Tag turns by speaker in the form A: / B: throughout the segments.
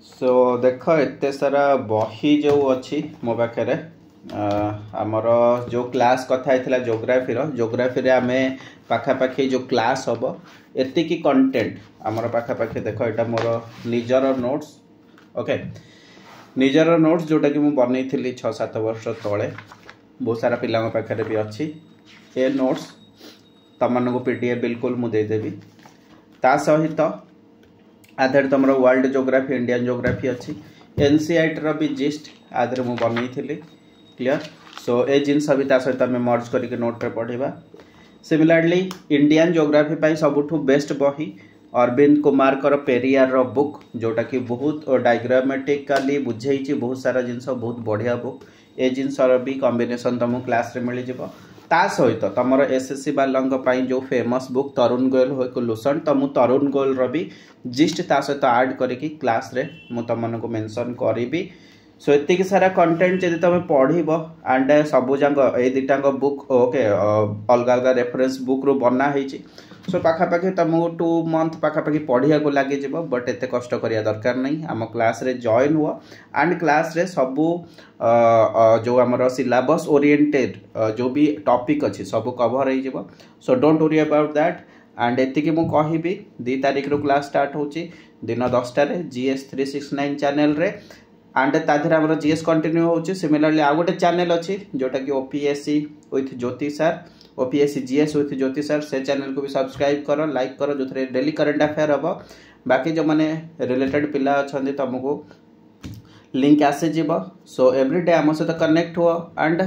A: सो देख एत सारा बही जो अच्छी मो पाखे आमर जो क्लास कथा है जोग्राफी आम पाखापाखि जो क्लास हम एतिकी कंटेंट आमर पाखापाखि देख यहाँ मोर निजर नोट्स ओके निजर नोट्स जोटा कि मुझे बनई 6-7 वर्ष तले बहुत सारा पिला पाखे भी अच्छी ए नोट्स तुम पीडीएफ बिल्कुल मुझे देदेवी ता सहित आधार तुम वर्ल्ड जोग्राफी इंडियन जोग्राफी अच्छी एनसीईआरटी भी जिस्ट आधार मुझे बनई क्लियर सो ए जिनस भी सहित आम मर्ज करके नोट पे पढ़ा सिमिलरली इंडियन जोग्राफी सबुठु बेस्ट बही अरविंद कुमार कर पेरियार रो बुक जोटा कि बहुत डायग्रामेटिकली बुझे बहुत सारा जिनस बहुत बढ़िया बुक ए जिनस भी कॉम्बिनेशन तुमको क्लास रे मिल जाव ता सहित तुम एसएससी वालों जो फेमस बुक तरुण गोयल हो लुसन तो मुझे तरुण गोयल भी जिस्ट ता सहित आड करके क्लास रे मु तुमको मेंशन करी सो एतिक सारा कंटेंट जब तुम पढ़ एंड सबू जाक ये दुटा बुक ओके अलग अलग रेफरेंस बुक रू बना सो पाखापाखि तुमको 2 मंथ पाखापाखि पढ़िया को लगे बट एत कष्ट करिया दरकार नहीं आम क्लास रे जॉइन हुआ एंड क्लास रे सबू जो आमर सिलेबस ओरिएंटेड जो भी टॉपिक अच्छी सब कवर हो so don't worry about that and एतिक मु कहिबी 2 तारिख रू क्लास स्टार्ट होची दिन 10टा रे जीएस 369 चैनल रे एंड ताधर आम जीएस कंटिन्यू होची सिमिलरली आ गोटे चैनल अच्छी जोटा कि OPSC with Jyoti sir OPSC GS with Jyoti sir से चैनल को भी सब्सक्राइब कर लाइक कर जो डेली करंट अफेयर हम बाकी जो मैंने रिलेटेड पिला अच्छा तुमको लिंक आसीज सो एवरीडे आम सहित कनेक्ट हुआ एंड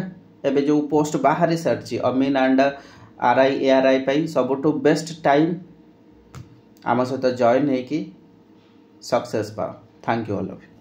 A: एबे जो पोस्ट बाहर सारी अमीन एंड आरआई एआरआई सबुठु बेस्ट टाइम आम सहित जॉइन होगी सक्सेस पाओ thank you all of you.